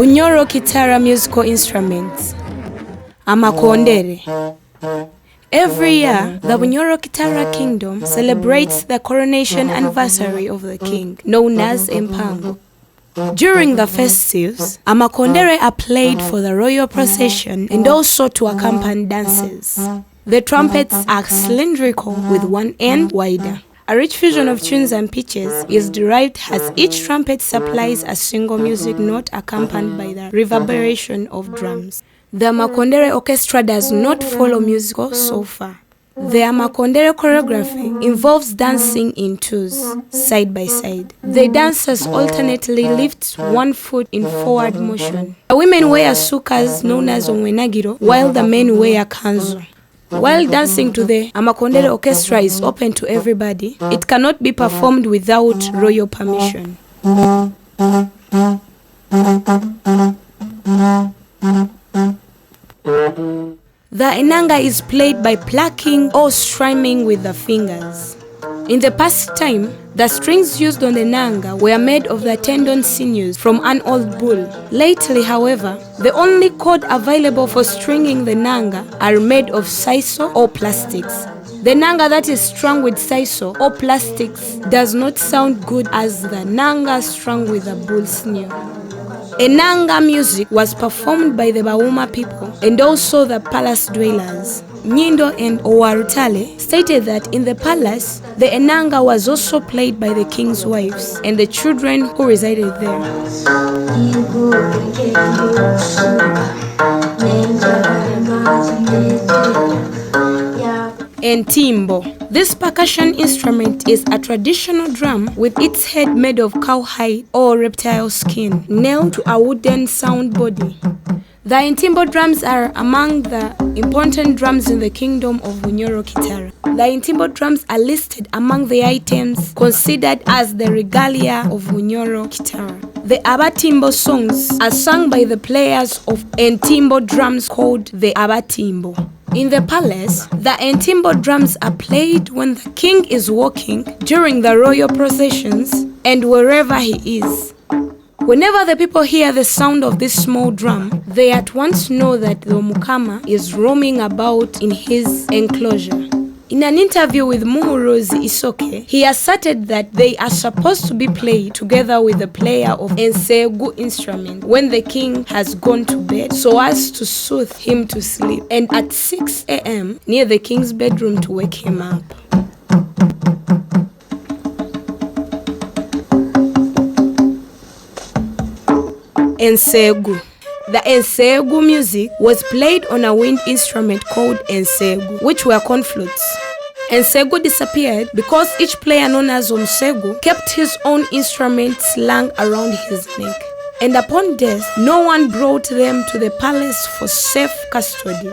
Bunyoro-Kitara musical instruments. Amakondere. Every year, the Bunyoro-Kitara kingdom celebrates the coronation anniversary of the king, known as Empango. During the festives, amakondere are played for the royal procession and also to accompany dances. The trumpets are cylindrical with one end wider. A rich fusion of tunes and pitches is derived as each trumpet supplies a single music note accompanied by the reverberation of drums. The Amakondere orchestra does not follow musical sofa. The Amakondere choreography involves dancing in twos, side by side. The dancers alternately lift one foot in forward motion. The women wear sukas known as onwenagiro, while the men wear kanzu. While dancing to the Amakondere orchestra is open to everybody, it cannot be performed without royal permission. The enanga is played by plucking or strumming with the fingers. In the past time, the strings used on the nanga were made of the tendon sinews from an old bull. Lately, however, the only cord available for stringing the nanga are made of sisal or plastics. The nanga that is strung with sisal or plastics does not sound good as the nanga strung with a bull sinew. Enanga music was performed by the Bauma people and also the palace dwellers. Nyindo and Owarutale stated that in the palace, the enanga was also played by the king's wives and the children who resided there. Entimbo. This percussion instrument is a traditional drum with its head made of cowhide or reptile skin, nailed to a wooden sound body. The Entimbo drums are among the important drums in the kingdom of Bunyoro-Kitara. The Entimbo drums are listed among the items considered as the regalia of Bunyoro-Kitara. The Abatimbo songs are sung by the players of Entimbo drums called the Abatimbo. In the palace, the Entimbo drums are played when the king is walking, during the royal processions, and wherever he is. Whenever the people hear the sound of this small drum, they at once know that the Omukama is roaming about in his enclosure. In an interview with Muhuruzi Isoke, he asserted that they are supposed to be played together with the player of Ensegu instrument when the king has gone to bed so as to soothe him to sleep, and at 6 a.m. near the king's bedroom to wake him up. Ensegu. The Ensegu music was played on a wind instrument called Ensegu, which were corn flutes. Ensegu disappeared because each player known as Omsegu kept his own instrument slung around his neck. And upon death, no one brought them to the palace for safe custody.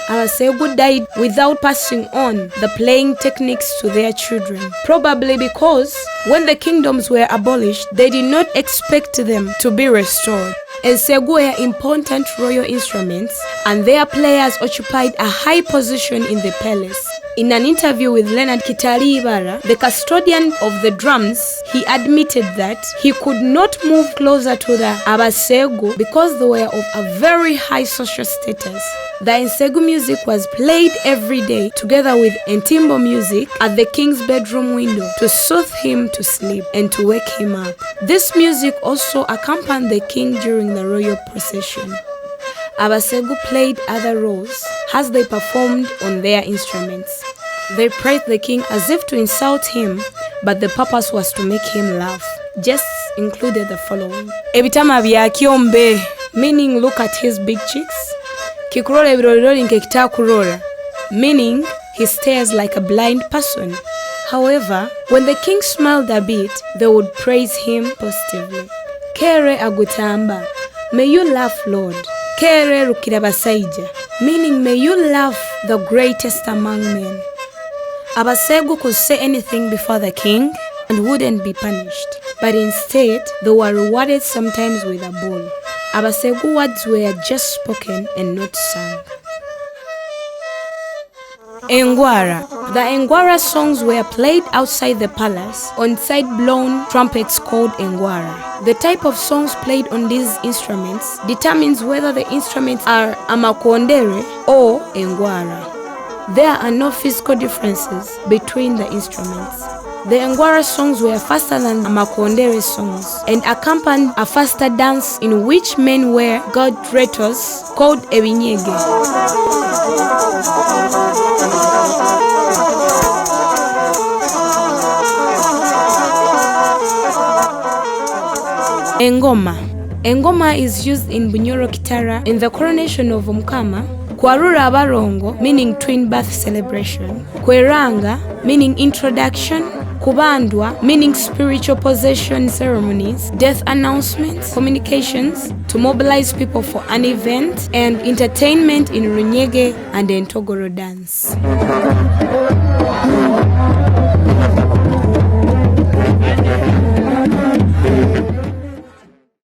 Abasegu died without passing on the playing techniques to their children, probably because when the kingdoms were abolished, they did not expect them to be restored. Ensegu were important royal instruments, and their players occupied a high position in the palace. In an interview with Leonard Kitali, the custodian of the drums, he admitted that he could not move closer to the Abasegu because they were of a very high social status. The Ensegu music was played every day together with Entimbo music at the king's bedroom window to soothe him to sleep and to wake him up. This music also accompanied the king during the royal procession. Abasegu played other roles as they performed on their instruments. They praised the king as if to insult him, but the purpose was to make him laugh. Jests included the following: Ebitama bya kyombe, meaning look at his big cheeks. Kikurora ebirorori nke kitakurora, meaning he stares like a blind person. However, when the king smiled a bit, they would praise him positively. Kere agutamba, may you laugh, Lord. Kere rukirabasaija, meaning may you laugh, the greatest among men. Abasegu could say anything before the king and wouldn't be punished, but instead they were rewarded sometimes with a bowl. Abasegu words were just spoken and not sung. Engwara. The Engwara songs were played outside the palace on side-blown trumpets called Engwara. The type of songs played on these instruments determines whether the instruments are amakondere or Engwara. There are no physical differences between the instruments. The Engwara songs were faster than amakondere songs and accompanied a faster dance in which men wear gold retos called ebinyege. Engoma. Engoma is used in Bunyoro-Kitara in the coronation of Omukama, Kwarura Abarongo, meaning twin birth celebration, Kweranga, meaning introduction, Kubandwa, meaning spiritual possession ceremonies, death announcements, communications, to mobilize people for an event, and entertainment in Runyege and the Ntogoro dance.